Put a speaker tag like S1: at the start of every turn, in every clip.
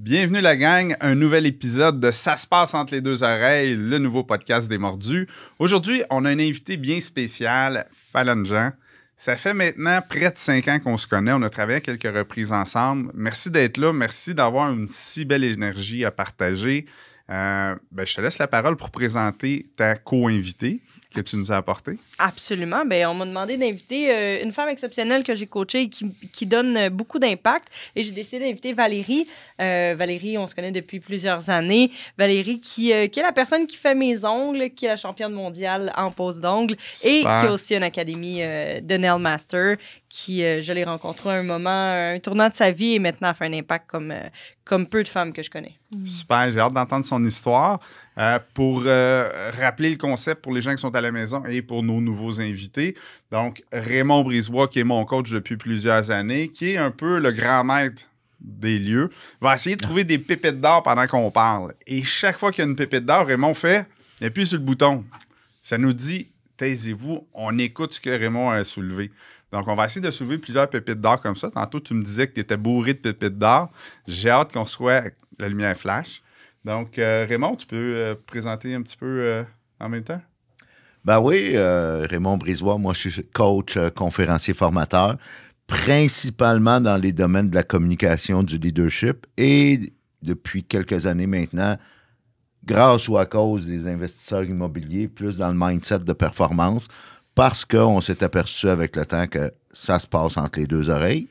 S1: Bienvenue la gang, un nouvel épisode de Ça se passe entre les deux oreilles, le nouveau podcast des Mordus. Aujourd'hui, on a un invité bien spécial, Fallon Jean. Ça fait maintenant près de 5 ans qu'on se connaît, on a travaillé à quelques reprises ensemble. Merci d'être là, merci d'avoir une si belle énergie à partager. Je te laisse la parole pour présenter ta co-invitée que tu nous as apportée.
S2: Absolument. On m'a demandé d'inviter une femme exceptionnelle que j'ai coachée et qui donne beaucoup d'impact. Et j'ai décidé d'inviter Valérie. Valérie, on se connaît depuis plusieurs années. Valérie qui est la personne qui fait mes ongles, qui est la championne mondiale en pose d'ongles et qui a aussi une académie de Nail Master qui, je l'ai rencontrée à un moment, un tournant de sa vie et maintenant a fait un impact comme peu de femmes que je connais.
S1: Super, j'ai hâte d'entendre son histoire. Pour rappeler le concept pour les gens qui sont à la maison et pour nos nouveaux invités. Donc, Raymond Brisebois, qui est mon coach depuis plusieurs années, qui est un peu le grand maître des lieux, va essayer de trouver des pépites d'or pendant qu'on parle. Et chaque fois qu'il y a une pépite d'or, Raymond il appuie sur le bouton. Ça nous dit, taisez-vous, on écoute ce que Raymond a soulevé. Donc, on va essayer de soulever plusieurs pépites d'or comme ça. Tantôt, tu me disais que tu étais bourré de pépites d'or. J'ai hâte qu'on soit la lumière flash. Donc, Raymond, tu peux présenter un petit peu en même temps?
S3: Ben oui, Raymond Brisebois, moi je suis coach, conférencier, formateur, principalement dans les domaines de la communication, du leadership et depuis quelques années maintenant, grâce ou à cause des investisseurs immobiliers, plus dans le mindset de performance, parce qu'on s'est aperçu avec le temps que ça se passe entre les deux oreilles.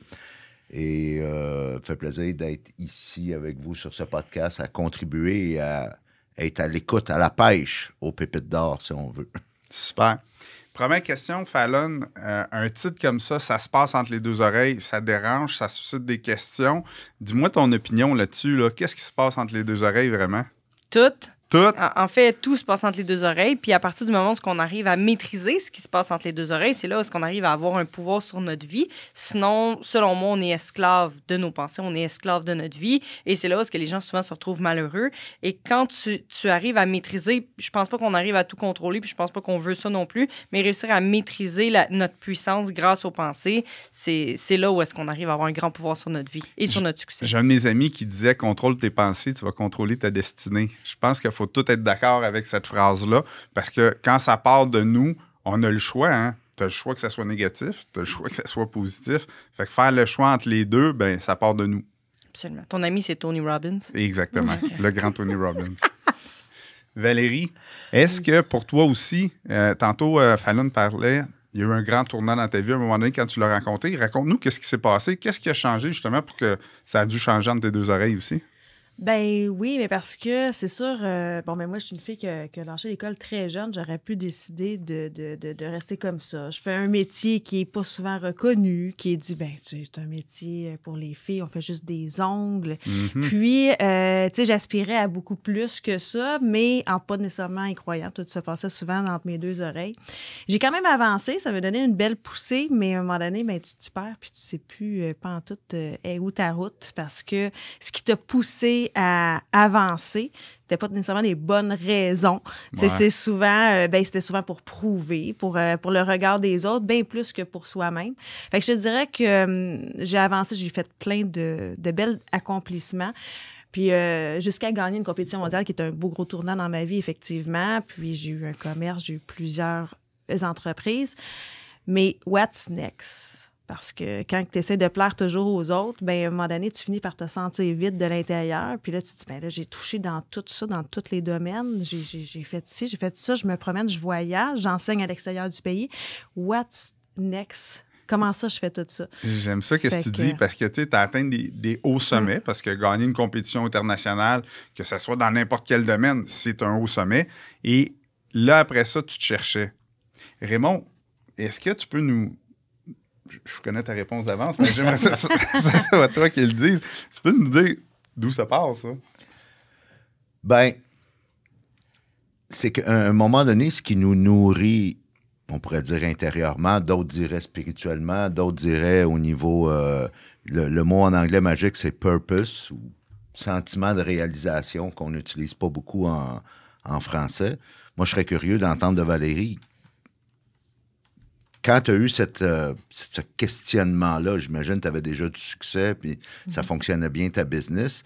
S3: Et ça fait plaisir d'être ici avec vous sur ce podcast, à contribuer et à être à l'écoute, à la pêche aux pépites d'or, si on veut.
S1: Super. Première question, Fallon. Un titre comme ça se passe entre les deux oreilles, ça dérange, ça suscite des questions. Dis-moi ton opinion là-dessus. Là. Qu'est-ce qui se passe entre les deux oreilles vraiment?
S2: Tout.
S1: Tout?
S2: En fait, tout se passe entre les deux oreilles. Puis à partir du moment où on arrive à maîtriser ce qui se passe entre les deux oreilles, c'est là où on arrive à avoir un pouvoir sur notre vie. Sinon, selon moi, on est esclave de nos pensées, on est esclave de notre vie. Et c'est là où les gens souvent se retrouvent malheureux. Et quand tu arrives à maîtriser, je pense pas qu'on arrive à tout contrôler, puis je pense pas qu'on veut ça non plus, mais réussir à maîtriser notre puissance grâce aux pensées, c'est là où est-ce qu'on arrive à avoir un grand pouvoir sur notre vie et sur notre succès.
S1: J'ai un de mes amis qui disait « Contrôle tes pensées, tu vas contrôler ta destinée ». Je pense qu'il faut tout être d'accord avec cette phrase-là, parce que quand ça part de nous, on a le choix, hein? Tu as le choix que ça soit négatif, tu as le choix que ça soit positif. Fait que faire le choix entre les deux, ben ça part de nous.
S2: Absolument. Ton ami, c'est Tony Robbins.
S1: Exactement, le grand Tony Robbins. Valérie, est-ce que pour toi aussi, tantôt Fallon parlait, il y a eu un grand tournant dans ta vie à un moment donné quand tu l'as rencontré. Raconte-nous qu'est-ce qui s'est passé, qu'est-ce qui a changé justement pour que ça a dû changer entre tes deux oreilles aussi?
S4: Ben oui, mais parce que c'est sûr, moi, je suis une fille qui a lâché l'école très jeune. J'aurais pu décider de rester comme ça. Je fais un métier qui est pas souvent reconnu, qui est dit, c'est un métier pour les filles, on fait juste des ongles. Mm-hmm. Puis, j'aspirais à beaucoup plus que ça, mais en pas nécessairement incroyable. Tout se passait souvent entre mes deux oreilles. J'ai quand même avancé, ça m'a donné une belle poussée, mais à un moment donné, tu t'y perds, puis tu sais plus, pantoute, est où ta route, parce que ce qui t'a poussé à avancer, c'était pas nécessairement les bonnes raisons. Ouais. C'est souvent, c'était souvent pour prouver, pour le regard des autres, bien plus que pour soi-même. Fait que je te dirais que j'ai avancé, j'ai fait plein de bels accomplissements. Puis jusqu'à gagner une compétition mondiale qui est un beau gros tournant dans ma vie, effectivement. Puis j'ai eu un commerce, j'ai eu plusieurs entreprises. Mais what's next? Parce que quand tu essaies de plaire toujours aux autres, à un moment donné, tu finis par te sentir vide de l'intérieur. Puis là, tu te dis, là, j'ai touché dans tout ça, dans tous les domaines. J'ai fait ci, j'ai fait ça, je me promène, je voyage, j'enseigne à l'extérieur du pays. What's next? Comment ça, je fais tout ça?
S1: J'aime ça, qu'est-ce que tu dis, parce que tu as atteint des hauts sommets, parce que gagner une compétition internationale, que ce soit dans n'importe quel domaine, c'est un haut sommet. Et là, après ça, tu te cherchais. Raymond, est-ce que tu peux nous... Je connais ta réponse d'avance, mais j'aimerais ça soit toi qui le dise. Tu peux nous dire d'où ça part, ça?
S3: C'est qu'à un moment donné, ce qui nous nourrit, on pourrait dire intérieurement, d'autres diraient spirituellement, d'autres diraient au niveau, le mot en anglais magique, c'est purpose, ou sentiment de réalisation qu'on n'utilise pas beaucoup en français. Moi, je serais curieux d'entendre de Valérie. Quand tu as eu ce questionnement-là, j'imagine que tu avais déjà du succès, puis ça fonctionnait bien ta business.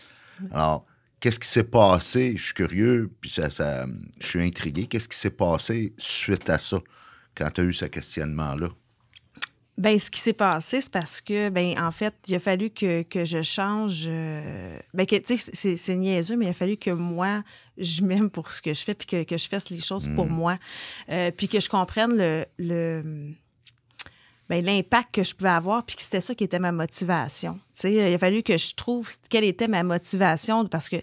S3: Alors, qu'est-ce qui s'est passé? Je suis curieux, puis je suis intrigué. Qu'est-ce qui s'est passé suite à ça, quand tu as eu ce questionnement-là?
S4: Ben, ce qui s'est passé, c'est parce que, ben, en fait, il a fallu que je change. Ben, tu sais, c'est niaiseux, mais il a fallu que moi, je m'aime pour ce que je fais, puis que je fasse les choses pour moi. Puis que je comprenne l'impact que je pouvais avoir, puis que c'était ça qui était ma motivation. Tu sais, il a fallu que je trouve quelle était ma motivation, parce que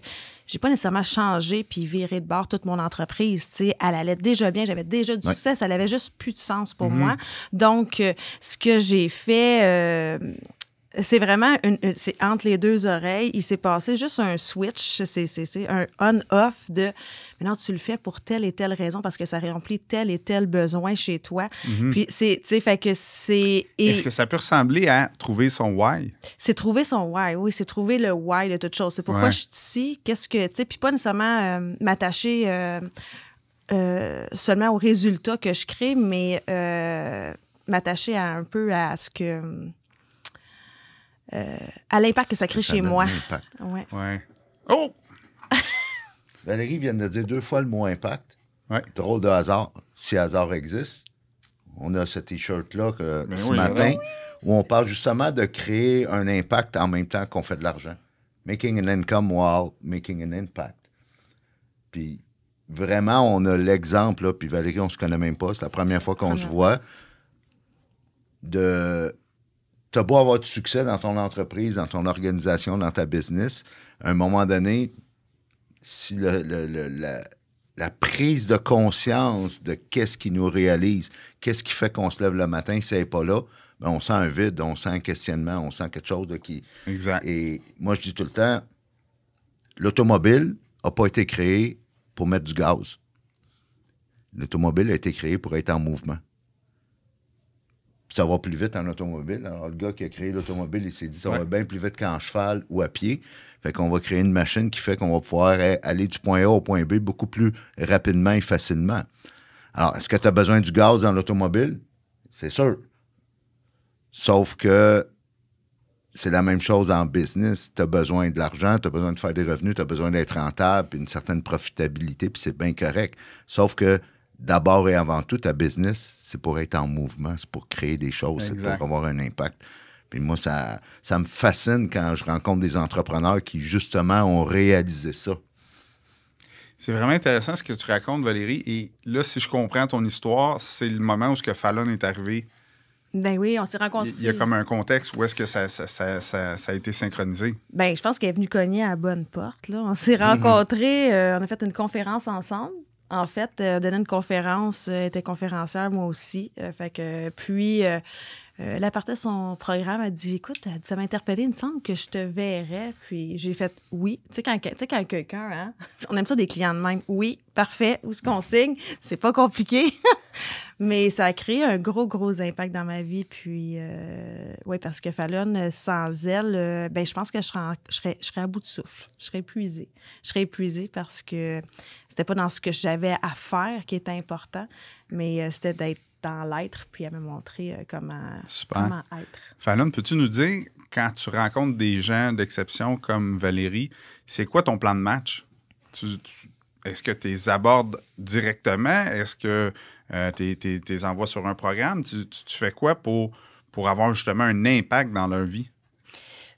S4: j'ai pas nécessairement changé puis viré de bord toute mon entreprise. Tu sais, elle allait déjà bien, j'avais déjà du succès, ça n'avait juste plus de sens pour moi. Donc, ce que j'ai fait... c'est vraiment c'est entre les deux oreilles. Il s'est passé juste un switch, c'est un on-off de maintenant tu le fais pour telle et telle raison parce que ça remplit tel et tel besoin chez toi. Puis c'est, tu sais, fait que c'est.
S1: Est-ce que ça peut ressembler à trouver son why?
S4: C'est trouver son why, oui, c'est trouver le why de toute chose. C'est pourquoi je suis ici, qu'est-ce que, tu sais, puis pas nécessairement m'attacher seulement aux résultats que je crée, mais m'attacher un peu à ce que. À l'impact que ça crée chez moi.
S1: Ouais. Oh!
S3: Valérie vient de dire 2 fois le mot impact.
S1: Ouais.
S3: Drôle de hasard, si hasard existe. On a ce T-shirt-là ce
S1: oui,
S3: matin où on parle justement de créer un impact en même temps qu'on fait de l'argent. Making an income while making an impact. Puis vraiment, on a l'exemple, là, puis Valérie, on se connaît même pas, c'est la première fois qu'on se voit, t'as beau avoir du succès dans ton entreprise, dans ton organisation, dans ta business, à un moment donné, si la prise de conscience de qu'est-ce qui nous réalise, qu'est-ce qui fait qu'on se lève le matin, si elle n'est pas là, ben on sent un vide, on sent un questionnement, on sent quelque chose qui...
S1: Exact.
S3: Et moi, je dis tout le temps, l'automobile n'a pas été créée pour mettre du gaz. L'automobile a été créée pour être en mouvement. Puis ça va plus vite en automobile. Alors, le gars qui a créé l'automobile, il s'est dit ça va bien plus vite qu'en cheval ou à pied. Fait qu'on va créer une machine qui fait qu'on va pouvoir aller du point A au point B beaucoup plus rapidement et facilement. Alors, est-ce que tu as besoin du gaz dans l'automobile? C'est sûr. Sauf que c'est la même chose en business. Tu as besoin de l'argent, tu as besoin de faire des revenus, tu as besoin d'être rentable, puis une certaine profitabilité, puis c'est bien correct. Sauf que d'abord et avant tout, ta business, c'est pour être en mouvement, c'est pour créer des choses,
S1: Exact.
S3: c'est pour avoir un impact. Puis moi, ça me fascine quand je rencontre des entrepreneurs qui, justement, ont réalisé ça.
S1: C'est vraiment intéressant ce que tu racontes, Valérie. Et là, si je comprends ton histoire, c'est le moment où ce que Fallon est arrivé.
S4: Ben oui, on s'est rencontrés.
S1: Il y a comme un contexte où est-ce que ça a été synchronisé.
S4: Ben, je pense qu'elle est venue cogner à la bonne porte, là. On s'est rencontrés, on a fait une conférence ensemble. En fait, donné une conférence, était conférencière, moi aussi. Puis, elle apportait son programme, elle dit, écoute, elle dit, ça m'a interpellée, il me semble que je te verrais. Puis j'ai fait oui. Tu sais, quand quelqu'un, hein, on aime ça des clients de même. Oui, parfait, où est-ce qu'on signe? C'est pas compliqué. Mais ça a créé un gros impact dans ma vie. Puis, oui, parce que Fallon, sans elle, ben, je pense que je serais à bout de souffle. Je serais épuisée. Je serais épuisée parce que c'était pas dans ce que j'avais à faire qui était important, mais c'était d'être dans l'être, puis elle m'a montré comment être.
S1: Fallon, peux-tu nous dire, quand tu rencontres des gens d'exception comme Valérie, c'est quoi ton plan de match? Est-ce que tu les abordes directement? Est-ce que tu les envoies sur un programme? Tu fais quoi pour avoir justement un impact dans leur vie?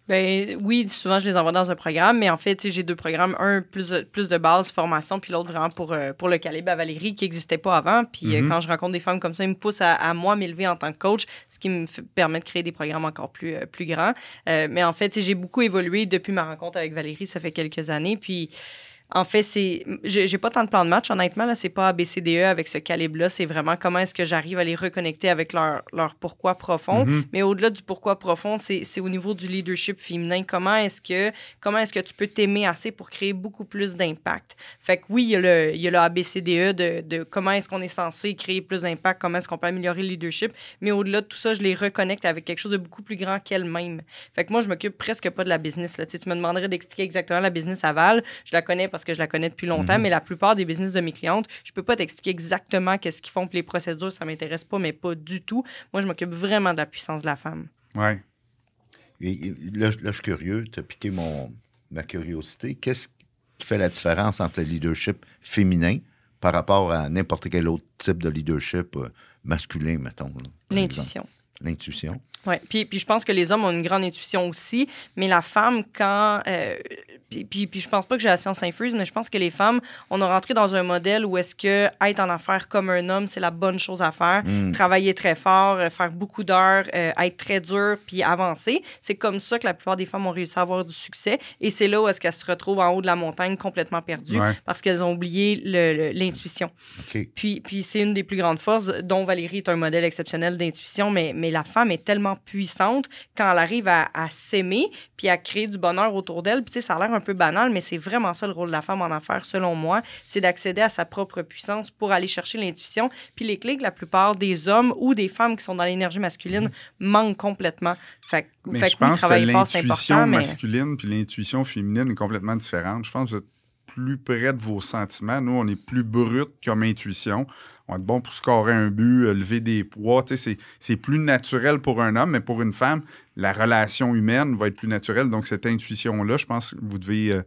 S2: Ben oui, souvent, je les envoie dans un programme, mais en fait, j'ai 2 programmes. Un, plus de base, formation, puis l'autre, vraiment, pour le calibre à Valérie, qui n'existait pas avant. Puis quand je rencontre des femmes comme ça, ils me poussent à moi m'élever en tant que coach, ce qui me permet de créer des programmes encore plus grands. Mais en fait, j'ai beaucoup évolué depuis ma rencontre avec Valérie, ça fait quelques années, puis... En fait, j'ai pas tant de plan de match, honnêtement. Là, c'est pas ABCDE avec ce calibre-là. C'est vraiment comment est-ce que j'arrive à les reconnecter avec leur pourquoi profond. Mais au-delà du pourquoi profond, c'est au niveau du leadership féminin. Comment est-ce que tu peux t'aimer assez pour créer beaucoup plus d'impact? Fait que oui, il y a le ABCDE de comment est-ce qu'on est censé créer plus d'impact, comment est-ce qu'on peut améliorer le leadership. Mais au-delà de tout ça, je les reconnecte avec quelque chose de beaucoup plus grand qu'elles-mêmes. Fait que moi, je m'occupe presque pas de la business. Là. Tu me demanderais d'expliquer exactement la business à Val. Je la connais parce que je la connais depuis longtemps, mais la plupart des business de mes clientes, je peux pas t'expliquer exactement qu'est-ce qu'ils font, puis les procédures, ça m'intéresse pas, mais pas du tout. Moi, je m'occupe vraiment de la puissance de la femme.
S1: Ouais.
S3: Et là, je suis curieux, tu as piqué ma curiosité, qu'est-ce qui fait la différence entre le leadership féminin par rapport à n'importe quel autre type de leadership masculin, mettons? Là,
S2: L'intuition.
S3: L'intuition.
S2: Oui, puis je pense que les hommes ont une grande intuition aussi, mais la femme, quand... puis je pense pas que j'ai la science infuse, mais je pense que les femmes, on a rentré dans un modèle où est-ce que être en affaires comme un homme, c'est la bonne chose à faire. Travailler très fort, faire beaucoup d'heures, être très dur, puis avancer. C'est comme ça que la plupart des femmes ont réussi à avoir du succès. Et c'est là où est-ce qu'elles se retrouvent en haut de la montagne complètement perdues parce qu'elles ont oublié l'intuition.
S3: OK.
S2: Puis c'est une des plus grandes forces, dont Valérie est un modèle exceptionnel d'intuition, mais la femme est tellement puissante quand elle arrive à s'aimer puis à créer du bonheur autour d'elle. Puis tu sais, ça a l'air un peu banal, mais c'est vraiment ça le rôle de la femme en affaires, selon moi, c'est d'accéder à sa propre puissance pour aller chercher l'intuition. Puis les clés que la plupart des hommes ou des femmes qui sont dans l'énergie masculine manquent complètement. Fait que oui, travailler fort, c'est important,
S1: l'intuition masculine puis l'intuition féminine est complètement différente. Je pense que vous êtes plus près de vos sentiments. Nous, on est plus brut comme intuition. On va être bon pour scorer un but, lever des poids. C'est plus naturel pour un homme, mais pour une femme, la relation humaine va être plus naturelle. Donc, cette intuition-là, je pense que vous devez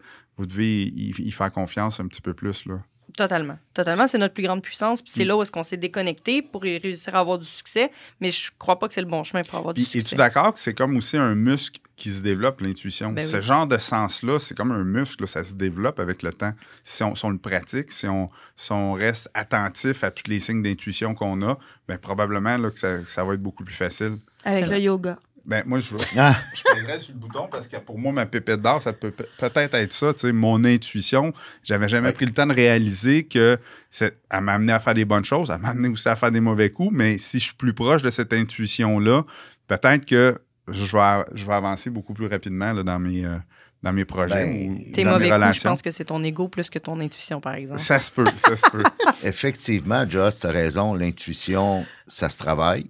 S1: y faire confiance un petit peu plus, là.
S2: Totalement. Totalement, c'est notre plus grande puissance. Puis c'est là où est-ce qu'on s'est déconnecté pour réussir à avoir du succès. Mais je crois pas que c'est le bon chemin pour avoir du succès.
S1: Es-tu d'accord que c'est comme aussi un muscle qui se développe, l'intuition?
S2: Ben
S1: Ce genre de sens-là, c'est comme un muscle, là, ça se développe avec le temps. Si on le pratique, si on reste attentif à tous les signes d'intuition qu'on a, bien, probablement là, que ça va être beaucoup plus facile.
S4: Avec le yoga.
S1: Ben, moi, je pèserais sur le bouton parce que pour moi, ma pépite d'or, ça peut peut-être être ça. Tu sais, mon intuition, j'avais jamais pris le temps de réaliser que elle m'a amené à faire des bonnes choses, elle m'a amené aussi à faire des mauvais coups. Mais si je suis plus proche de cette intuition-là, peut-être que je vais avancer beaucoup plus rapidement là, dans mes projets.
S2: Tes mauvais coups, je pense que c'est ton ego plus que ton intuition, par exemple.
S1: Ça se peut.
S3: Effectivement, Joss, tu as raison. L'intuition, ça se travaille.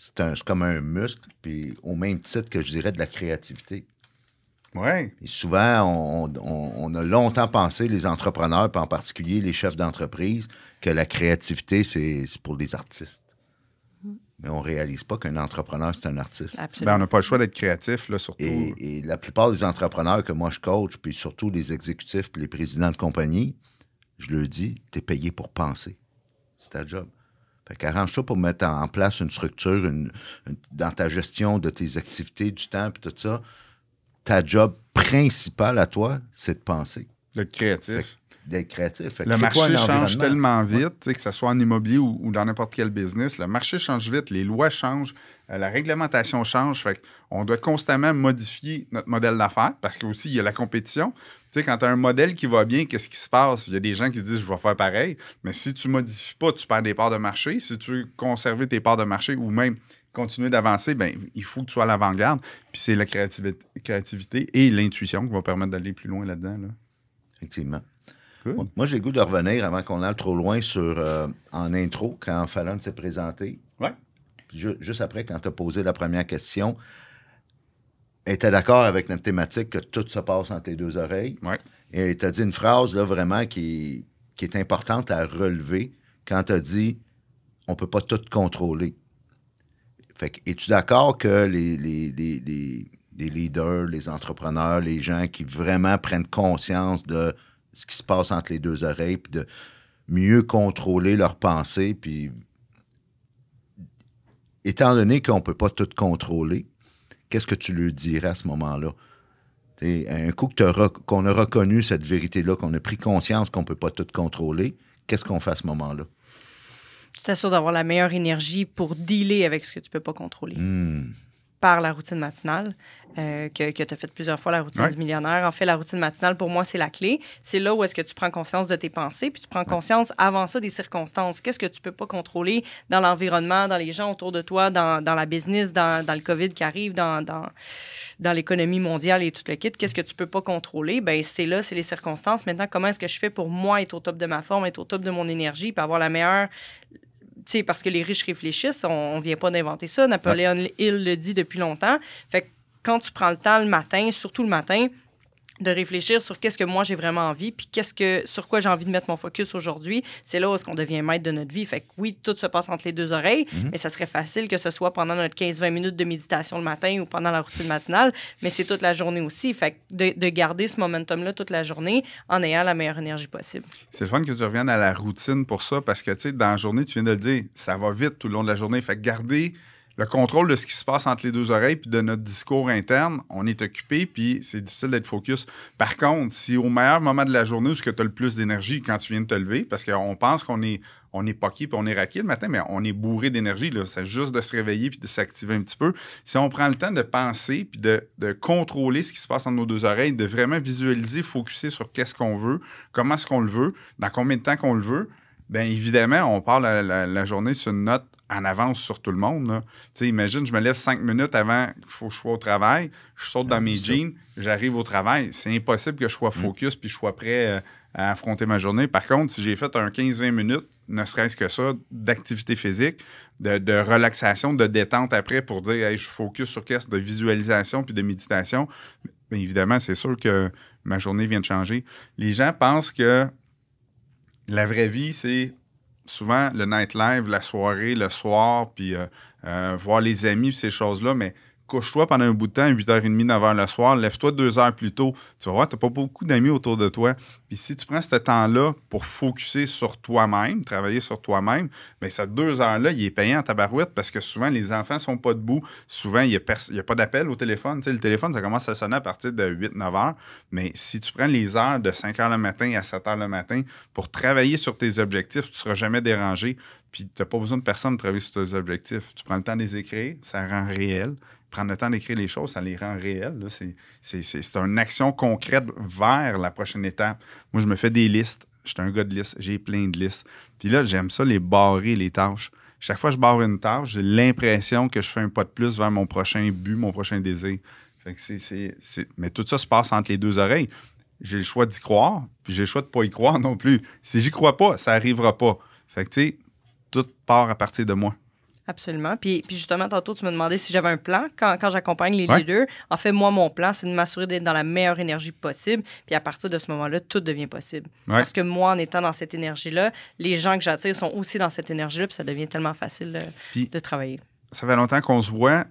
S3: C'est comme un muscle, puis au même titre que je dirais de la créativité.
S1: Oui.
S3: Et souvent, on a longtemps pensé, les entrepreneurs, puis en particulier les chefs d'entreprise, que la créativité, c'est pour les artistes. Mais on ne réalise pas qu'un entrepreneur, c'est un artiste.
S2: Absolument.
S1: Ben, on n'a pas le choix d'être créatif, là, surtout.
S3: Et la plupart des entrepreneurs que moi je coach, puis surtout les exécutifs, puis les présidents de compagnie, je leur dis, tu es payé pour penser. C'est ta job. Fait qu'arrange-toi pour mettre en place une structure dans ta gestion de tes activités, du temps, puis tout ça. Ta job principale à toi, c'est de penser.
S1: D'être créatif.
S3: D'être créatif. Fait
S1: le marché change tellement vite, que ce soit en immobilier ou dans n'importe quel business. Le marché change vite, les lois changent, la réglementation change. Fait qu'on doit constamment modifier notre modèle d'affaires parce qu'aussi, il y a la compétition. Tu sais, quand tu as un modèle qui va bien, qu'est-ce qui se passe? Il y a des gens qui disent « je vais faire pareil », mais si tu ne modifies pas, tu perds des parts de marché. Si tu veux conserver tes parts de marché ou même continuer d'avancer, ben il faut que tu sois à l'avant-garde. Puis c'est la créativité et l'intuition qui vont permettre d'aller plus loin là-dedans. Là.
S3: Effectivement.
S1: Good.
S3: Moi, j'ai le goût de revenir avant qu'on aille trop loin sur en intro, quand Fallon s'est présenté.
S1: Ouais.
S3: Puis juste après, quand tu as posé la première question, était d'accord avec notre thématique que tout se passe entre les deux oreilles.
S1: Ouais.
S3: Et tu as dit une phrase là, vraiment qui est importante à relever quand tu as dit on ne peut pas tout contrôler. Fait que, es-tu d'accord que les leaders, les entrepreneurs, les gens qui vraiment prennent conscience de ce qui se passe entre les deux oreilles, puis de mieux contrôler leurs pensées, puis étant donné qu'on ne peut pas tout contrôler, qu'est-ce que tu leur dirais à ce moment-là? T'sais, un coup qu'on a reconnu cette vérité-là, qu'on a pris conscience qu'on ne peut pas tout contrôler, qu'est-ce qu'on fait à ce moment-là?
S2: Tu t'assures d'avoir la meilleure énergie pour dealer avec ce que tu ne peux pas contrôler. Par la routine matinale, que tu as fait plusieurs fois, la routine du millionnaire. En fait, la routine matinale, pour moi, c'est la clé. C'est là où est-ce que tu prends conscience de tes pensées, puis tu prends conscience, avant ça, des circonstances. Qu'est-ce que tu peux pas contrôler dans l'environnement, dans les gens autour de toi, dans la business, dans le COVID qui arrive, dans l'économie mondiale et tout le kit. Qu'est-ce que tu peux pas contrôler? Bien, c'est là, c'est les circonstances. Maintenant, comment est-ce que je fais pour, moi, être au top de ma forme, être au top de mon énergie, puis avoir la meilleure... T'sais, parce que les riches réfléchissent, on ne vient pas d'inventer ça. Napoléon Hill le dit depuis longtemps. Fait que quand tu prends le temps le matin, surtout le matin, de réfléchir sur qu'est-ce que moi j'ai vraiment envie, puis sur quoi j'ai envie de mettre mon focus aujourd'hui. C'est là où est-ce qu'on devient maître de notre vie. Fait que oui, tout se passe entre les deux oreilles, mais ça serait facile que ce soit pendant notre 15-20 minutes de méditation le matin ou pendant la routine matinale, mais c'est toute la journée aussi. Fait que de garder ce momentum-là toute la journée en ayant la meilleure énergie possible.
S1: C'est le fun que tu reviennes à la routine pour ça, parce que, tu sais, dans la journée, tu viens de le dire, ça va vite tout le long de la journée. Fait que garder le contrôle de ce qui se passe entre les deux oreilles puis de notre discours interne, on est occupé puis c'est difficile d'être focus. Par contre, si au meilleur moment de la journée où tu as le plus d'énergie quand tu viens de te lever, parce qu'on pense qu'on est poqué puis on est raqué le matin, mais on est bourré d'énergie. Là. C'est juste de se réveiller puis de s'activer un petit peu. Si on prend le temps de penser puis de contrôler ce qui se passe entre nos deux oreilles, de vraiment visualiser, focuser sur qu'est-ce qu'on veut, comment est-ce qu'on le veut, dans combien de temps qu'on le veut, bien évidemment, on part la journée sur une note en avance sur tout le monde. Là. Tu sais, imagine, je me lève 5 minutes avant qu'il faut que je sois au travail, je saute dans mes jeans, j'arrive au travail. C'est impossible que je sois focus puis je sois prêt à affronter ma journée. Par contre, si j'ai fait un 15-20 minutes, ne serait-ce que ça, d'activité physique, de relaxation, de détente après pour dire hey, je suis focus sur qu'est-ce de visualisation puis de méditation, bien évidemment, c'est sûr que ma journée vient de changer. Les gens pensent que la vraie vie, c'est souvent le nightlife, la soirée, le soir, puis voir les amis, ces choses-là, mais couche-toi pendant un bout de temps, 8h30, 9h le soir, lève-toi 2 heures plus tôt. Tu vas voir, tu n'as pas beaucoup d'amis autour de toi. Puis si tu prends ce temps-là pour focusser sur toi-même, travailler sur toi-même, bien, ces 2 heures-là, il est payant en tabarouette parce que souvent, les enfants ne sont pas debout. Souvent, il n'y a pas d'appel au téléphone. Tu sais, le téléphone, ça commence à sonner à partir de 8-9 heures. Mais si tu prends les heures de 5 heures le matin à 7 heures le matin pour travailler sur tes objectifs, tu ne seras jamais dérangé. Puis tu n'as pas besoin de personne pour travailler sur tes objectifs. Tu prends le temps de les écrire, ça rend réel. Prendre le temps d'écrire les choses, ça les rend réelles. Là. C'est une action concrète vers la prochaine étape. Moi, je me fais des listes. Je suis un gars de listes. J'ai plein de listes. Puis là, j'aime ça, les barrer, les tâches. Chaque fois que je barre une tâche, j'ai l'impression que je fais un pas de plus vers mon prochain but, mon prochain désir. Fait que Mais tout ça se passe entre les deux oreilles. J'ai le choix d'y croire, puis j'ai le choix de ne pas y croire non plus. Si j'y crois pas, ça n'arrivera pas. Fait que, tu sais, tout part à partir de moi.
S2: Absolument. Puis justement, tantôt, tu me demandais si j'avais un plan quand j'accompagne les leaders. En fait, moi, mon plan, c'est de m'assurer d'être dans la meilleure énergie possible. Puis à partir de ce moment-là, tout devient possible. Ouais. Parce que moi, en étant dans cette énergie-là, les gens que j'attire sont aussi dans cette énergie-là, puis ça devient tellement facile de travailler.
S1: Ça fait longtemps qu'on se voit.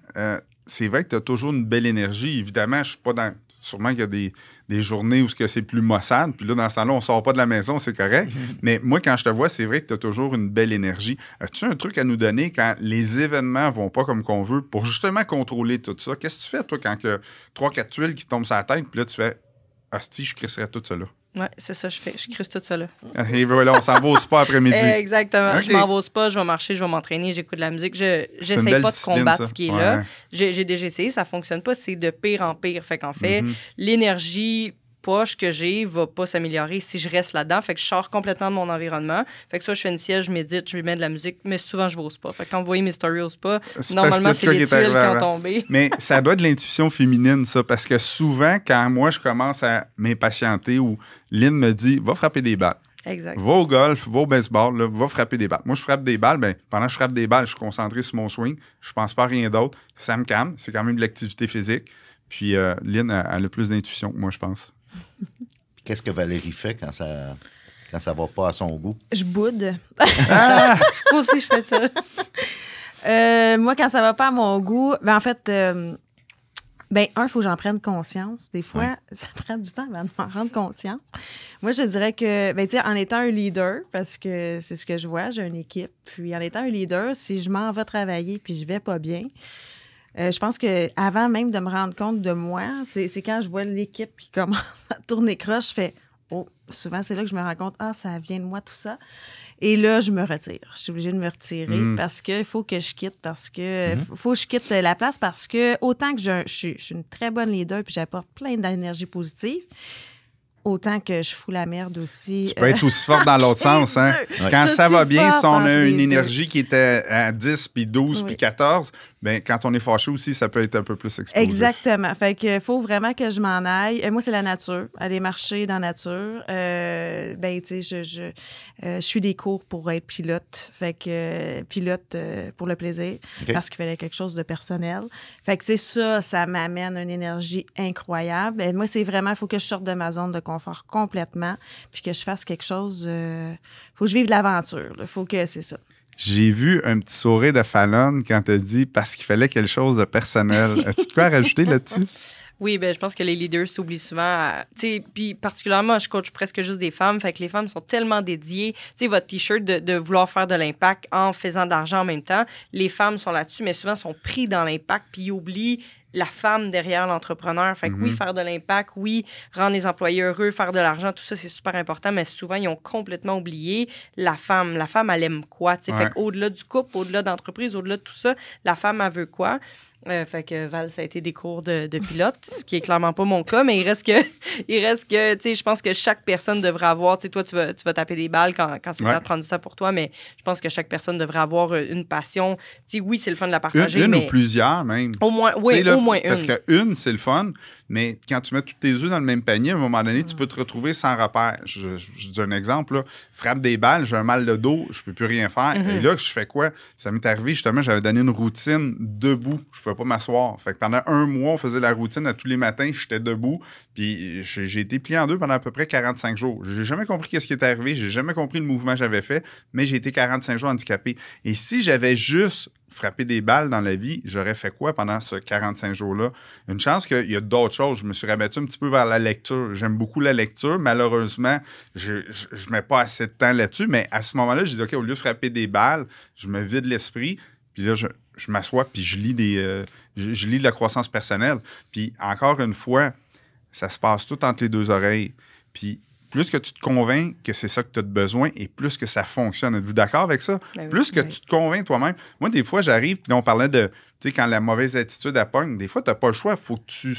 S1: C'est vrai que tu as toujours une belle énergie. Évidemment, je suis pas dans... Sûrement qu'il y a des journées où c'est plus maussade. Puis là, dans ce temps-là, on ne sort pas de la maison, c'est correct. Mais moi, quand je te vois, c'est vrai que tu as toujours une belle énergie. As-tu un truc à nous donner quand les événements ne vont pas comme qu'on veut pour justement contrôler tout ça? Qu'est-ce que tu fais, toi, quand il y a 3-4 tuiles qui tombent sur la tête, puis là, tu fais « Hostie, je crisserais tout ça là ».
S2: Oui, c'est ça, je fais. Je crisse tout ça là.
S1: Et voilà, on s'en va au spa après-midi.
S2: Exactement. Okay. Je m'en vais au spa, je vais marcher, je vais m'entraîner, j'écoute de la musique. J'essaie pas de combattre ce qui est là. J'ai déjà essayé, ça fonctionne pas. C'est de pire en pire. Fait qu'en fait, l'énergie poche que j'ai va pas s'améliorer si je reste là-dedans. Fait que je sors complètement de mon environnement. Fait que soit je fais une sieste, je médite, je lui mets de la musique, mais souvent je vais au spa. Fait que quand vous voyez mes stories au spa, normalement c'est les tuiles qui ont tombé.
S1: Mais ça doit être de l'intuition féminine, ça, parce que souvent, quand moi je commence à m'impatienter ou Lynn me dit « Va frapper des balles ».
S2: Exact.
S1: Va au golf, va au baseball, là, va frapper des balles. Moi, je frappe des balles, bien, pendant que je frappe des balles, je suis concentré sur mon swing, je pense pas à rien d'autre. Ça me calme, c'est quand même de l'activité physique. Puis Lynn, elle a plus d'intuition que moi, je pense.
S3: Qu'est-ce que Valérie fait quand ça va pas à son goût?
S4: Je boude.
S2: Moi aussi, je fais ça.
S4: Moi, quand ça va pas à mon goût, ben en fait, il faut que j'en prenne conscience. Des fois, ça prend du temps avant de m'en rendre conscience. Moi, je dirais que, en étant un leader, parce que c'est ce que je vois, j'ai une équipe, puis en étant un leader, si je m'en vais travailler puis je vais pas bien, je pense qu'avant même de me rendre compte de moi, c'est quand je vois l'équipe qui commence à tourner croche, je fais « Oh », souvent c'est là que je me rends compte « Ah, ça vient de moi tout ça ». Et là, je me retire. Je suis obligée de me retirer parce qu'il faut que je quitte, faut que je quitte la place parce que autant que je suis une très bonne leader puis j'apporte plein d'énergie positive, autant que je fous la merde aussi.
S1: Tu peux être aussi forte dans l'autre sens. Hein? Quand ça va bien, si on a une énergie qui était à 10, puis 12, puis 14, ben, quand on est fâché aussi, ça peut être un peu plus explosif.
S4: Exactement. Fait que faut vraiment que je m'en aille. Moi, c'est la nature. Aller marcher dans la nature. Ben, tu sais, je suis des cours pour être pilote. Fait que pilote pour le plaisir.
S3: OK.
S4: Parce qu'il fallait quelque chose de personnel. Fait que, tu sais, ça m'amène une énergie incroyable. Et moi, c'est vraiment, il faut que je sorte de ma zone de confort complètement. Puis que je fasse quelque chose. Faut que je vive de l'aventure. Il faut que c'est ça.
S1: J'ai vu un petit sourire de Fallon quand tu as dit parce qu'il fallait quelque chose de personnel. As-tu de quoi à rajouter là-dessus?
S2: Oui, ben je pense que les leaders s'oublient souvent. Tu sais, puis particulièrement, je coach presque juste des femmes. Fait que les femmes sont tellement dédiées. Tu sais, votre T-shirt de vouloir faire de l'impact en faisant de l'argent en même temps, les femmes sont là-dessus, mais souvent sont pris dans l'impact puis ils oublient la femme derrière l'entrepreneur. Fait que oui, faire de l'impact, oui, rendre les employés heureux, faire de l'argent, tout ça, c'est super important, mais souvent, ils ont complètement oublié la femme. La femme, elle aime quoi? Ouais. Fait qu'au-delà du couple, au-delà d'entreprise, au-delà de tout ça, la femme, elle veut quoi? Fait que Val, ça a été des cours de pilote, ce qui est clairement pas mon cas, mais il reste que, tu sais, je pense que chaque personne devrait avoir, tu sais, toi, tu vas taper des balles quand c'est le temps de prendre du temps pour toi, mais je pense que chaque personne devrait avoir une passion. Tu sais, oui, c'est le fun de la partager,
S1: Une
S2: mais
S1: ou plusieurs, même.
S2: Au moins, oui,
S1: là,
S2: au moins une.
S1: Parce qu'une, c'est le fun, mais quand tu mets tous tes œufs dans le même panier, à un moment donné, tu peux te retrouver sans repère. Je dis un exemple, là, frappe des balles, j'ai un mal de dos, je peux plus rien faire. Et là, je fais quoi? Ça m'est arrivé, justement, j'avais donné une routine debout. Je ne pouvais pas m'asseoir. Fait que pendant un mois, on faisait la routine à tous les matins, j'étais debout. Puis j'ai été plié en deux pendant à peu près 45 jours. J'ai jamais compris qu'est-ce qui est arrivé, j'ai jamais compris le mouvement que j'avais fait, mais j'ai été 45 jours handicapé. Et si j'avais juste frappé des balles dans la vie, j'aurais fait quoi pendant ce 45 jours-là? Une chance qu'il y a d'autres choses. Je me suis rabattu un petit peu vers la lecture. J'aime beaucoup la lecture. Malheureusement, je ne mets pas assez de temps là-dessus, mais à ce moment-là, je dis, OK, au lieu de frapper des balles, je me vide l'esprit, puis là, je m'assois, puis je lis je lis de la croissance personnelle. Puis encore une fois, ça se passe tout entre les deux oreilles. Puis plus que tu te convaincs que c'est ça que tu as besoin et plus que ça fonctionne. Êtes-vous d'accord avec ça?
S2: Ben
S1: plus que
S2: oui.
S1: tu te convaincs toi-même. Moi, des fois, j'arrive, puis on parlait de, tu sais, quand la mauvaise attitude pogne, des fois, tu n'as pas le choix. Faut que tu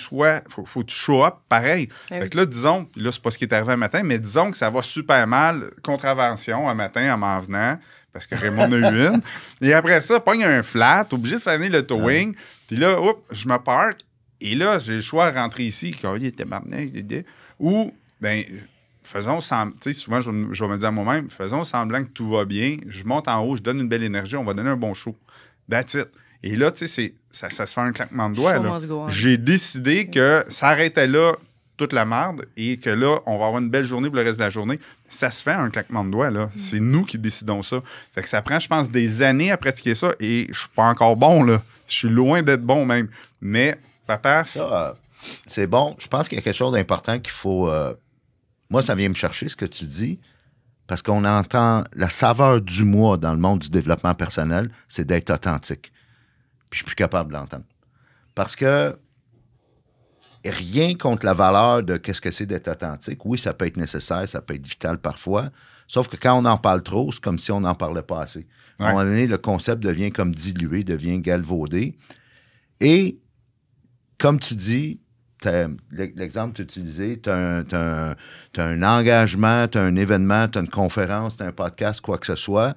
S1: show up pareil.
S2: Ben
S1: fait que là, disons, puis là, c'est pas ce qui est arrivé un matin, mais disons que ça va super mal, contravention un matin en m'en venant, parce que Raymond en a eu une. Et après ça, pogne un flat, obligé de faner le towing. Puis là, je me parque. Et là, j'ai le choix de rentrer ici. Il était maintenant. Ou, ben faisons semblant, tu sais, souvent, je vais me dire à moi-même, faisons semblant que tout va bien, je monte en haut, je donne une belle énergie, on va donner un bon show. That's it. Et là, tu sais, ça se fait un claquement de doigts.
S2: Show
S1: Là.
S2: must go on.
S1: J'ai décidé que ça arrêtait là, toute la merde, et que là, on va avoir une belle journée pour le reste de la journée. Ça se fait un claquement de doigts, là. C'est nous qui décidons ça. Fait que ça prend, je pense, des années à pratiquer ça, et je suis pas encore bon, là. Je suis loin d'être bon, même. Mais, papa...
S3: Ça, c'est bon. Je pense qu'il y a quelque chose d'important qu'il faut... Moi, ça vient me chercher, ce que tu dis, parce qu'on entend la saveur du moi dans le monde du développement personnel, c'est d'être authentique. Puis je suis plus capable de l'entendre. Parce que rien contre la valeur de qu'est-ce que c'est d'être authentique. Oui, ça peut être nécessaire, ça peut être vital parfois, sauf que quand on en parle trop, c'est comme si on n'en parlait pas assez.
S1: Ouais.
S3: À un moment donné, le concept devient comme dilué, devient galvaudé. Et, comme tu dis, l'exemple que tu utilisais, tu as un engagement, tu as un événement, tu as une conférence, tu as un podcast, quoi que ce soit.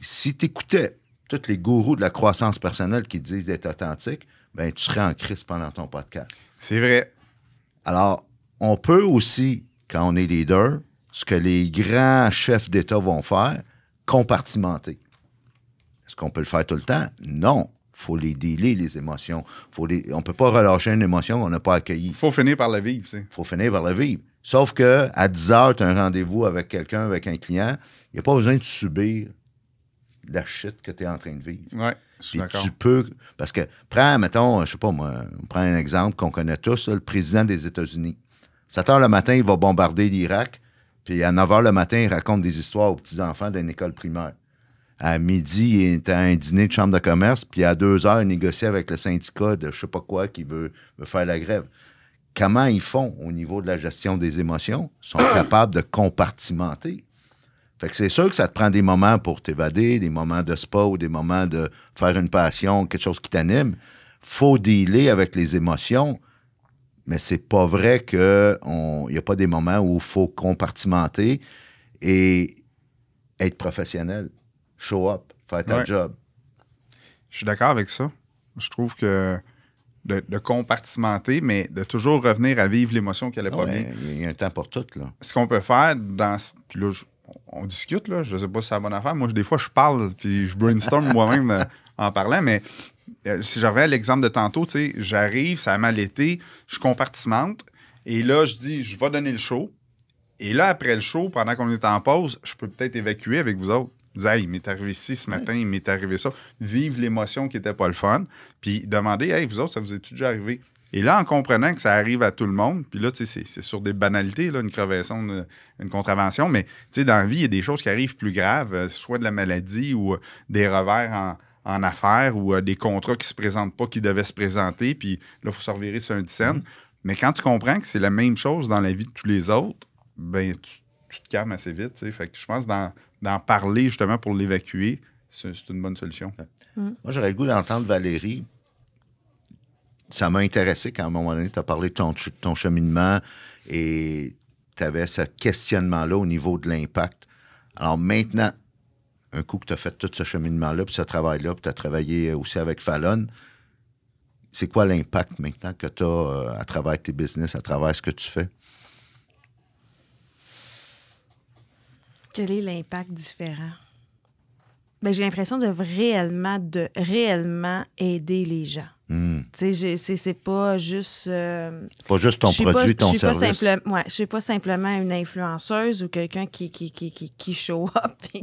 S3: Si tu écoutais tous les gourous de la croissance personnelle qui te disent d'être authentique, ben tu serais en crise pendant ton podcast.
S1: C'est vrai.
S3: Alors, on peut aussi, quand on est leader, ce que les grands chefs d'État vont faire, compartimenter. Est-ce qu'on peut le faire tout le temps? Non. Il faut les dealer, les émotions. On ne peut pas relâcher une émotion qu'on n'a pas accueillie.
S1: Il faut finir par la vivre, tu sais.
S3: Il faut finir par la vivre. Sauf que à 10 heures, tu as un rendez-vous avec quelqu'un, avec un client. Il n'y a pas besoin de subir la shit que tu es en train de vivre.
S1: Oui, je suis
S3: Puis
S1: d'accord.
S3: tu peux... Parce que, mettons, je sais pas moi, on prend un exemple qu'on connaît tous, là, le président des États-Unis. 7 heures le matin, il va bombarder l'Irak, puis à 9 heures le matin, il raconte des histoires aux petits-enfants d'une école primaire. À midi, il est à un dîner de chambre de commerce, puis à 2 heures, il négocie avec le syndicat de je sais pas quoi qui veut faire la grève. Comment ils font au niveau de la gestion des émotions? Ils sont capables de compartimenter. Fait que c'est sûr que ça te prend des moments pour t'évader, des moments de spa ou des moments de faire une passion, quelque chose qui t'anime. Faut dealer avec les émotions, mais c'est pas vrai qu'il n'y a pas des moments où il faut compartimenter et être professionnel. Show up, faire ta job.
S1: Je suis d'accord avec ça. Je trouve que de compartimenter, mais de toujours revenir à vivre l'émotion qu'elle n'est pas bien.
S3: Il y a un temps pour tout, là.
S1: Ce qu'on peut faire puis là, on discute, là, je sais pas si c'est la bonne affaire. Moi, des fois, je parle, puis je brainstorm moi-même en parlant, mais si je reviens à l'exemple de tantôt, tu sais, j'arrive, ça a mal été, je compartimente, et là, je dis, je vais donner le show. Et là, après le show, pendant qu'on est en pause, je peux peut-être évacuer avec vous autres. Dire, hey, il m'est arrivé ci ce matin, il m'est arrivé ça. Vivre l'émotion qui n'était pas le fun. Puis demander, hey, vous autres, ça vous est déjà arrivé? Et là, en comprenant que ça arrive à tout le monde, puis là, tu sais, c'est sur des banalités, là, une crevaison, une contravention, mais tu sais, dans la vie, il y a des choses qui arrivent plus graves, soit de la maladie ou des revers en affaires ou des contrats qui se présentent pas, qui devaient se présenter, puis là, il faut se revirer sur un scène. Mais quand tu comprends que c'est la même chose dans la vie de tous les autres, ben tu te calmes assez vite, tu sais. Fait que je pense d'en parler justement pour l'évacuer, c'est une bonne solution.
S3: Moi, j'aurais le goût d'entendre Valérie. Ça m'a intéressé quand à un moment donné, tu as parlé de ton cheminement et tu avais ce questionnement-là au niveau de l'impact. Alors maintenant, un coup que tu as fait tout ce cheminement-là, puis ce travail-là, puis tu as travaillé aussi avec Fallon, c'est quoi l'impact maintenant que tu as à travers tes business, à travers ce que tu fais?
S4: Quel est l'impact différent? Ben, j'ai l'impression de réellement aider les gens. Tu sais, c'est pas juste...
S3: c'est pas juste ton produit, ton service.
S4: Je suis pas simplement une influenceuse ou quelqu'un qui show up. Tu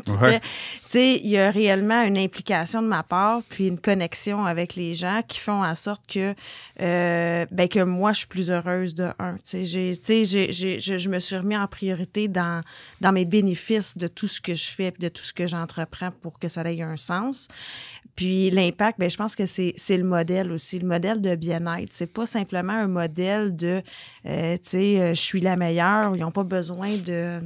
S4: sais, il y a réellement une implication de ma part puis une connexion avec les gens qui font en sorte que, que moi, je suis plus heureuse de un. Tu sais, je me suis remis en priorité dans mes bénéfices de tout ce que je fais et de tout ce que j'entreprends pour que ça ait un sens. Puis l'impact, ben je pense que c'est le modèle aussi, le modèle de bien-être. C'est pas simplement un modèle de, tu sais, je suis la meilleure, ils n'ont pas besoin de...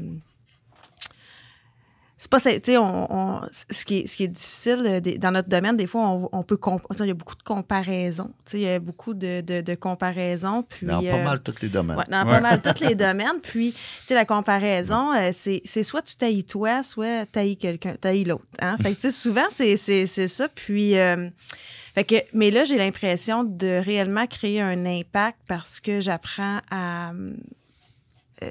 S4: C'est pas, tu sais, ce qui est difficile dans notre domaine, des fois, on peut... Il y a beaucoup de comparaisons. Tu sais, il y a beaucoup de comparaisons. Puis,
S3: dans pas mal tous les domaines.
S4: Ouais, dans pas mal tous les domaines. Puis, tu sais, la comparaison, c'est soit tu tailles toi, soit tailles quelqu'un, tailles l'autre. Hein? Fait que, tu sais, souvent, c'est ça. Puis... fait que, mais là, j'ai l'impression de réellement créer un impact parce que j'apprends à...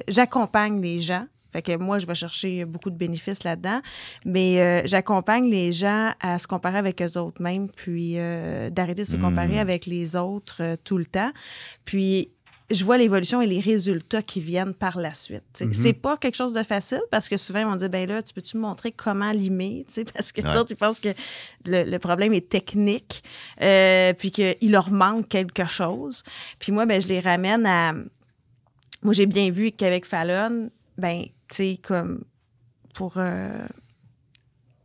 S4: j'accompagne les gens. Fait que moi, je vais chercher beaucoup de bénéfices là-dedans, mais j'accompagne les gens à se comparer avec eux autres mêmes, puis d'arrêter de se comparer avec les autres tout le temps. Puis je vois l'évolution et les résultats qui viennent par la suite. C'est pas quelque chose de facile parce que souvent, ils vont dire, ben là, tu peux-tu me montrer comment limer? Parce que les autres, ils pensent que le problème est technique, puis qu'il leur manque quelque chose. Puis moi, ben je les ramène à... Moi, j'ai bien vu qu'avec Fallon, ben tu sais, comme pour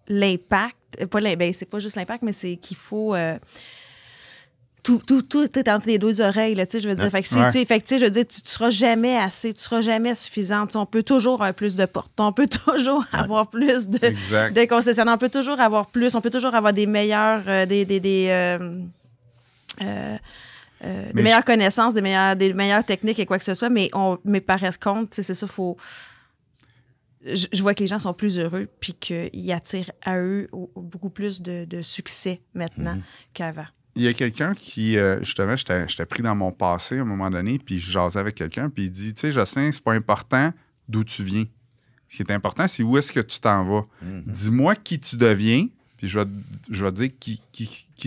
S4: l'impact, ben c'est pas juste l'impact, mais c'est qu'il faut... Tout est entre les deux oreilles, là, tu sais, je veux dire. Fait que fait que, tu sais, je veux dire, tu seras jamais assez, tu seras jamais suffisante. On peut toujours avoir plus de portes, on peut toujours avoir plus de concessionnaires, on peut toujours avoir plus, on peut toujours avoir des meilleurs, des meilleures connaissances, des meilleures techniques et quoi que ce soit, mais par contre, tu sais, c'est ça, faut... Je vois que les gens sont plus heureux puis qu'ils attirent à eux beaucoup plus de succès maintenant qu'avant.
S1: Il y a quelqu'un qui, justement, j'étais pris dans mon passé à un moment donné, puis je jasais avec quelqu'un, puis il dit, tu sais, Jocelyn, c'est pas important d'où tu viens. Ce qui est important, c'est où est-ce que tu t'en vas. Dis-moi qui tu deviens, puis je vais te dire qui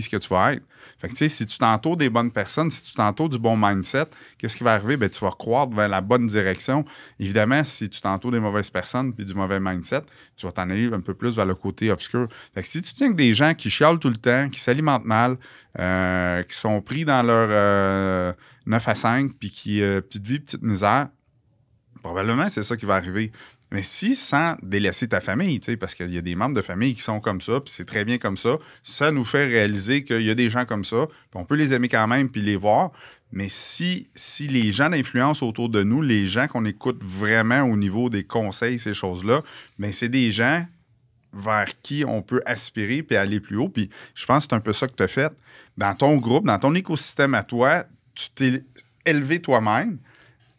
S1: ce que tu vas être. Fait que, tu sais, si tu t'entoures des bonnes personnes, si tu t'entoures du bon mindset, qu'est-ce qui va arriver? Ben, tu vas croître vers la bonne direction. Évidemment, si tu t'entoures des mauvaises personnes puis du mauvais mindset, tu vas t'en aller un peu plus vers le côté obscur. Fait que si tu tiens que des gens qui chialent tout le temps, qui s'alimentent mal, qui sont pris dans leur 9 à 5 puis qui, petite vie, petite misère, probablement, c'est ça qui va arriver. Mais si, sans délaisser ta famille, parce qu'il y a des membres de famille qui sont comme ça, puis c'est très bien comme ça nous fait réaliser qu'il y a des gens comme ça, puis on peut les aimer quand même, puis les voir. Mais si les gens d'influence autour de nous, les gens qu'on écoute vraiment au niveau des conseils, ces choses-là, bien, c'est des gens vers qui on peut aspirer puis aller plus haut. Puis je pense que c'est un peu ça que tu as fait. Dans ton groupe, dans ton écosystème à toi, tu t'es élevé toi-même,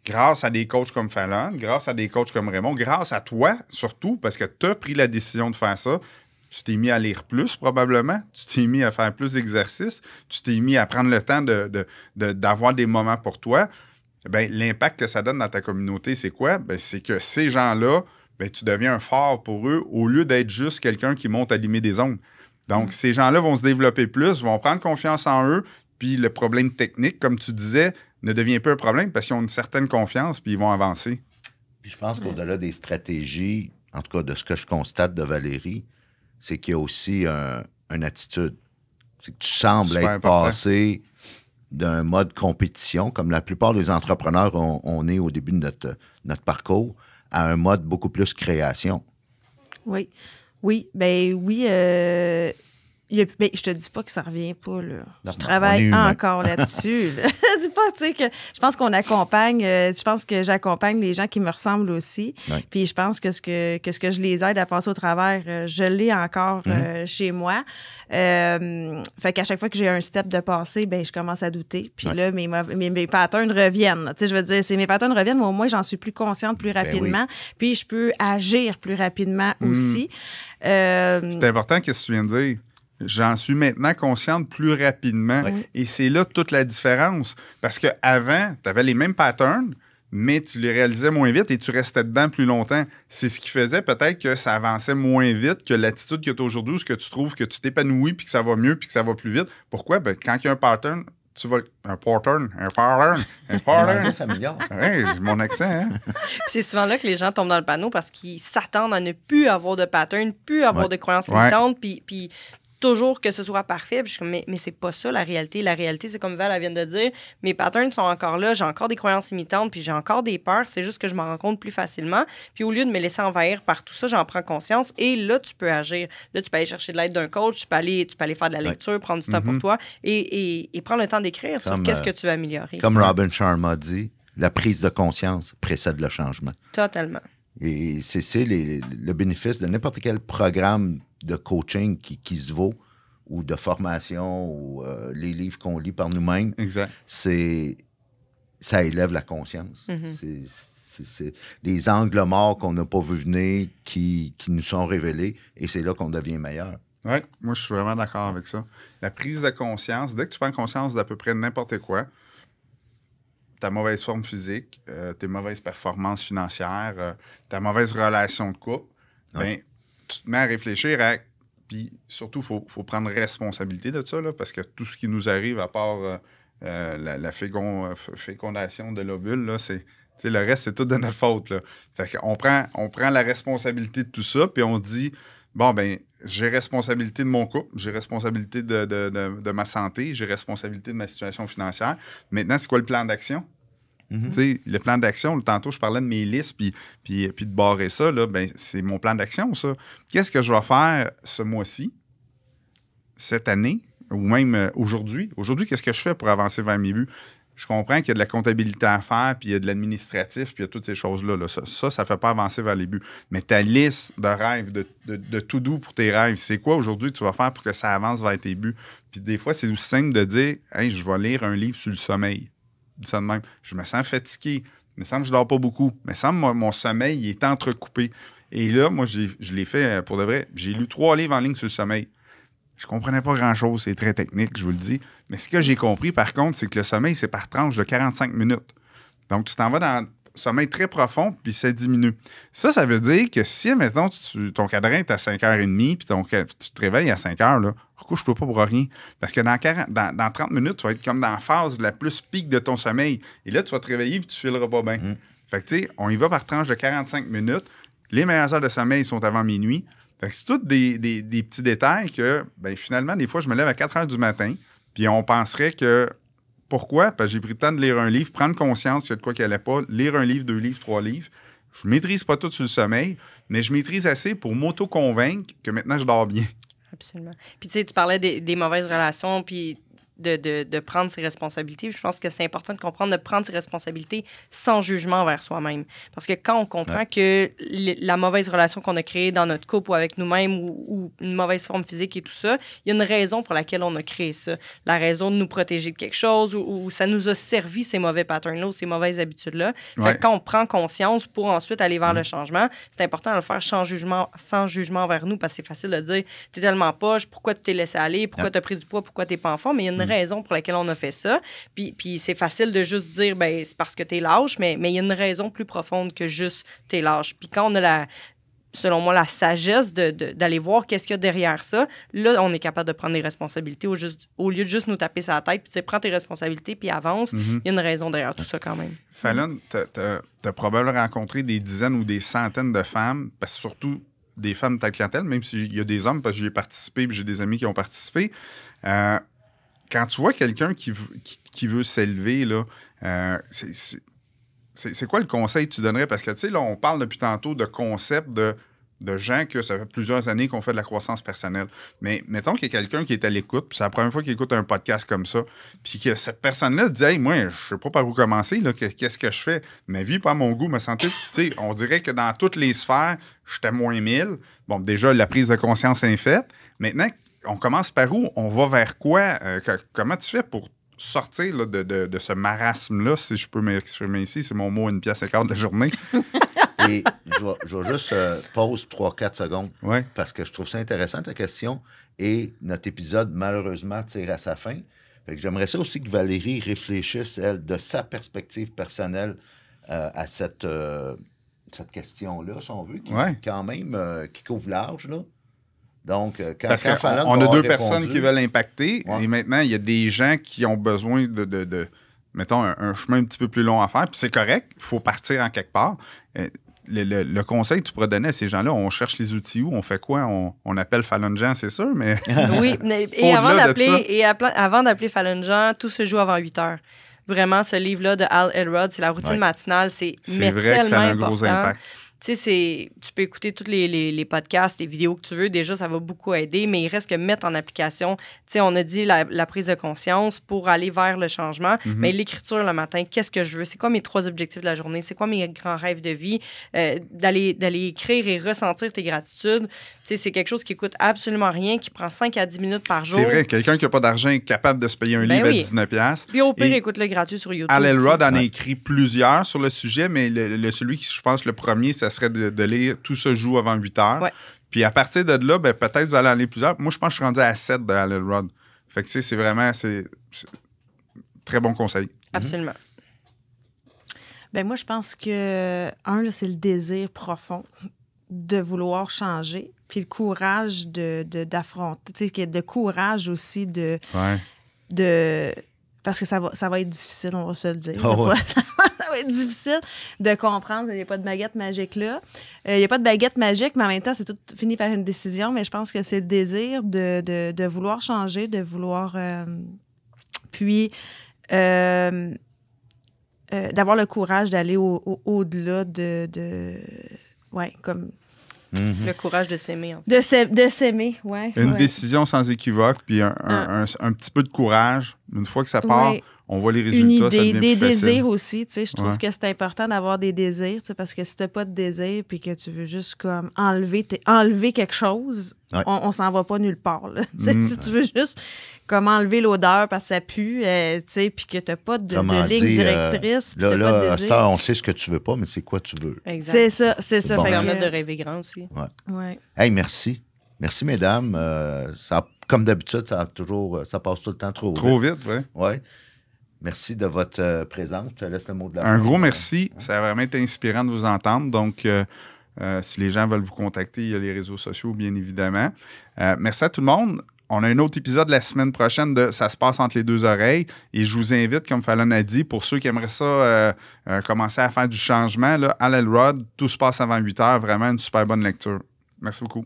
S1: grâce à des coachs comme Fallon, grâce à des coachs comme Raymond, grâce à toi surtout, parce que tu as pris la décision de faire ça, tu t'es mis à lire plus probablement, tu t'es mis à faire plus d'exercices, tu t'es mis à prendre le temps d'avoir des moments pour toi. Bien, l'impact que ça donne dans ta communauté, c'est quoi? Bien, c'est que ces gens-là, bien, tu deviens un phare pour eux au lieu d'être juste quelqu'un qui monte à limer des ongles. Donc, ces gens-là vont se développer plus, vont prendre confiance en eux, puis le problème technique, comme tu disais, ne devient pas un problème parce qu'ils ont une certaine confiance, puis ils vont avancer.
S3: Puis je pense qu'au-delà des stratégies, en tout cas de ce que je constate de Valérie, c'est qu'il y a aussi une attitude. C'est que tu sembles
S1: Super
S3: être
S1: important.
S3: passé d'un mode compétition, comme la plupart des entrepreneurs on est au début de notre parcours, à un mode beaucoup plus création.
S4: Oui. Oui, ben oui. Ben, je te dis pas que ça revient pas, là.
S3: Non,
S4: Je
S3: on est
S4: travaille
S3: humain.
S4: encore là-dessus. là. Je dis pas, tu sais, que je pense qu'on accompagne, je pense que j'accompagne les gens qui me ressemblent aussi.
S3: Oui.
S4: Puis je pense que ce que je les aide à passer au travers, je l'ai encore chez moi. Fait qu'à chaque fois que j'ai un step de passé, ben je commence à douter. Puis là, mes patterns reviennent. Tu sais, je veux dire, mes patterns reviennent, mais au moins, j'en suis plus consciente plus rapidement. Puis je peux agir plus rapidement aussi.
S1: C'est important ce que tu viens de dire. J'en suis maintenant consciente plus rapidement.
S3: Oui.
S1: Et c'est là toute la différence. Parce qu'avant, tu avais les mêmes patterns, mais tu les réalisais moins vite et tu restais dedans plus longtemps. C'est ce qui faisait peut-être que ça avançait moins vite que l'attitude que tu as aujourd'hui, où ce que tu trouves que tu t'épanouis, puis que ça va mieux, puis que ça va plus vite. Pourquoi? Ben, quand il y a un pattern, tu vas... Un pattern.
S3: L'anglais s'améliore.
S1: Oui, j'ai mon accent, hein?
S2: Puis c'est souvent là que les gens tombent dans le panneau parce qu'ils s'attendent à ne plus avoir de pattern, plus avoir de croyances limitantes, puis toujours que ce soit parfait. Puis je suis comme, mais c'est pas ça la réalité. La réalité, c'est comme Val elle vient de dire, mes patterns sont encore là, j'ai encore des croyances limitantes, puis j'ai encore des peurs, c'est juste que je m'en rends compte plus facilement. Puis au lieu de me laisser envahir par tout ça, j'en prends conscience et là, tu peux agir. Là, tu peux aller chercher de l'aide d'un coach, tu peux aller faire de la lecture, prendre du temps pour toi et prendre le temps d'écrire sur qu'est-ce que tu veux améliorer.
S3: Comme Robin Sharma dit, la prise de conscience précède le changement.
S2: Totalement.
S3: Et c'est le bénéfice de n'importe quel programme de coaching qui se vaut, ou de formation, ou les livres qu'on lit par nous-mêmes.
S1: Exact.
S3: Ça élève la conscience. C'est les angles morts qu'on n'a pas vu venir qui nous sont révélés, et c'est là qu'on devient meilleur.
S1: Oui, moi, je suis vraiment d'accord avec ça. La prise de conscience, dès que tu prends conscience d'à peu près n'importe quoi, ta mauvaise forme physique, tes mauvaises performances financières, ta mauvaise relation de couple, ben, tu te mets à réfléchir à... Puis surtout, il faut prendre responsabilité de ça, là, parce que tout ce qui nous arrive, à part la fécondation de l'ovule, là, le reste, c'est tout de notre faute. Là. Fait qu'on prend la responsabilité de tout ça, puis on se dit, bon, ben j'ai responsabilité de mon couple, j'ai responsabilité de ma santé, j'ai responsabilité de ma situation financière. Maintenant, c'est quoi le plan d'action? Le plan d'action, tantôt, je parlais de mes listes, puis de barrer ça, là, ben, c'est mon plan d'action, ça. Qu'est-ce que je vais faire ce mois-ci, cette année, ou même aujourd'hui? Aujourd'hui, qu'est-ce que je fais pour avancer vers mes buts? Je comprends qu'il y a de la comptabilité à faire, puis il y a de l'administratif, puis il y a toutes ces choses-là. Là. Ça ne fait pas avancer vers les buts. Mais ta liste de rêves, de tout doux pour tes rêves, c'est quoi aujourd'hui que tu vas faire pour que ça avance vers tes buts? Puis des fois, c'est aussi simple de dire « Hey, je vais lire un livre sur le sommeil. » Ça de même. Je me sens fatigué. Il me semble que je ne dors pas beaucoup. Il me semble que mon sommeil il est entrecoupé. Et là, moi, je l'ai fait pour de vrai. J'ai lu 3 livres en ligne sur le sommeil. Je comprenais pas grand-chose. C'est très technique, je vous le dis. Mais ce que j'ai compris, par contre, c'est que le sommeil, c'est par tranche de 45 minutes. Donc, tu t'en vas dans un sommeil très profond, puis ça diminue. Ça veut dire que si, mettons, ton cadran est à 5h30, puis tu te réveilles à 5h, là, recouche-toi pas pour rien. Parce que dans 30 minutes, tu vas être comme dans la phase la plus pique de ton sommeil. Et là, tu vas te réveiller, puis tu fileras pas bien. Fait que, tu sais, on y va par tranche de 45 minutes. Les meilleures heures de sommeil sont avant minuit. Fait que c'est tous des petits détails que, ben, finalement, des fois, je me lève à 4 heures du matin, puis on penserait que... Pourquoi? Parce que j'ai pris le temps de lire un livre, prendre conscience qu'il y a de quoi qu'il n'allait pas, lire un livre, 2 livres, 3 livres. Je ne maîtrise pas tout sur le sommeil, mais je maîtrise assez pour m'auto-convaincre que maintenant, je dors bien.
S2: Absolument. Puis, tu sais, tu parlais des mauvaises relations, puis de prendre ses responsabilités. Je pense que c'est important de comprendre de prendre ses responsabilités sans jugement envers soi-même. Parce que quand on comprend que la mauvaise relation qu'on a créée dans notre couple ou avec nous-mêmes ou une mauvaise forme physique et tout ça, il y a une raison pour laquelle on a créé ça. La raison de nous protéger de quelque chose ou ça nous a servi ces mauvais patterns-là ou ces mauvaises habitudes-là. Fait que quand on prend conscience pour ensuite aller vers le changement, c'est important de le faire sans jugement envers nous parce que c'est facile de dire « t'es tellement poche, pourquoi tu t'es laissé aller, pourquoi t'as pris du poids, pourquoi t'es pas en forme? » Mais il y a une raison pour laquelle on a fait ça. Puis c'est facile de juste dire « ben c'est parce que t'es lâche », mais il y a une raison plus profonde que juste « t'es lâche ». Puis quand on a selon moi, la sagesse d'aller voir qu'est-ce qu'il y a derrière ça, là, on est capable de prendre des responsabilités au lieu de juste nous taper sur la tête, puis tu sais, prends tes responsabilités, puis avance. Il y a une raison derrière tout ça quand même.
S1: Fallon, t'as probablement rencontré des dizaines ou des centaines de femmes, parce que surtout des femmes de ta clientèle, même s'il y a des hommes, parce que j'y ai participé, puis j'ai des amis qui ont participé. Quand tu vois quelqu'un qui veut s'élever, là, c'est quoi le conseil que tu donnerais? Parce que, tu sais, là, on parle depuis tantôt de concepts de gens que ça fait plusieurs années qu'on fait de la croissance personnelle. Mais mettons qu'il y a quelqu'un qui est à l'écoute, puis c'est la première fois qu'il écoute un podcast comme ça, puis que cette personne-là dit « Hey, moi, je sais pas par où commencer, là, qu'est-ce que je fais? Ma vie, pas mon goût, ma santé. » Tu sais, on dirait que dans toutes les sphères, j'étais moins 1000. Bon, déjà, la prise de conscience est faite. Maintenant, on commence par où? On va vers quoi? Comment tu fais pour sortir là, de ce marasme-là, si je peux m'exprimer ici? C'est mon mot 1,15$ de la journée.
S3: Et je vais juste pause 3-4 secondes parce que je trouve ça intéressant ta question et notre épisode malheureusement tire à sa fin. Fait que j'aimerais ça aussi que Valérie réfléchisse, elle, de sa perspective personnelle à cette question-là, si on veut, qui quand même qui couvre large, là. Donc,
S1: parce qu'on a deux personnes qui veulent impacter et maintenant, il y a des gens qui ont besoin de mettons, un chemin un petit peu plus long à faire. Puis c'est correct, il faut partir en quelque part. Le conseil que tu pourrais donner à ces gens-là, on cherche les outils où, on fait quoi? On appelle Fallon Jean, c'est sûr, mais...
S2: Oui, et avant d'appeler Fallon Jean, tout se joue avant 8 heures. Vraiment, ce livre-là de Hal Elrod, c'est la routine matinale, c'est vrai que ça a un gros impact. Tu sais, tu peux écouter tous les podcasts, les vidéos que tu veux. Déjà, ça va beaucoup aider, mais il reste que mettre en application. Tu sais, on a dit la prise de conscience pour aller vers le changement. Mais l'écriture le matin, qu'est-ce que je veux? C'est quoi mes 3 objectifs de la journée? C'est quoi mes grands rêves de vie? D'aller écrire et ressentir tes gratitudes. Tu sais, c'est quelque chose qui coûte absolument rien, qui prend 5 à 10 minutes par jour.
S1: C'est vrai, quelqu'un qui n'a pas d'argent est capable de se payer un livre à 19$.
S2: Puis au pire, écoute-le gratuit sur YouTube.
S1: Hal Elrod en a écrit plusieurs sur le sujet, mais celui qui, je pense, le premier, ça serait de lire « Tout se joue avant 8 heures ». Puis à partir de là, ben, peut-être vous allez en lire plusieurs. Moi, je pense que je suis rendu à 7 de Hal Elrod. Fait que c'est vraiment très bon conseil.
S2: Absolument.
S4: Ben moi, je pense que, là, c'est le désir profond de vouloir changer, puis le courage d'affronter, tu sais, de courage aussi de parce que ça va être difficile, on va se le dire. Ça va être difficile de comprendre qu'il n'y a pas de baguette magique là. Il n'y a pas de baguette magique, mais en même temps, c'est tout fini par une décision. Mais je pense que c'est le désir de vouloir changer, de vouloir... d'avoir le courage d'aller au-delà comme...
S2: Le courage de s'aimer.
S4: De s'aimer, oui.
S1: Une décision sans équivoque, puis un petit peu de courage. Une fois que ça part, on voit les résultats,
S4: une idée,
S1: ça devient
S4: des
S1: plus facile.
S4: désirs aussi, tu sais, je trouve que c'est important d'avoir des désirs, tu sais, parce que si t'as pas de désir puis que tu veux juste comme enlever quelque chose, on s'en va pas nulle part, là. Si tu veux juste comme enlever l'odeur parce que ça pue, tu sais, puis que t'as pas de ligne directrice, puis t'as pas de désir.
S3: Ça, on sait ce que tu veux pas, mais c'est quoi tu veux.
S2: Exact.
S4: C'est ça.
S2: Ça permet de rêver grand aussi.
S3: Ouais. Hey, merci. Merci, mesdames. Comme d'habitude, ça passe tout le temps trop vite.
S1: Trop vite, oui.
S3: Ouais. Merci de votre présence. Je te laisse le mot de la fin.
S1: Un gros merci. Ça a vraiment été inspirant de vous entendre. Donc, si les gens veulent vous contacter, il y a les réseaux sociaux, bien évidemment. Merci à tout le monde. On a un autre épisode la semaine prochaine de Ça se passe entre les deux oreilles. Et je vous invite, comme Fallon a dit, pour ceux qui aimeraient ça commencer à faire du changement, là, Hal Elrod, Tout se passe avant 8 heures. Vraiment une super bonne lecture. Merci beaucoup.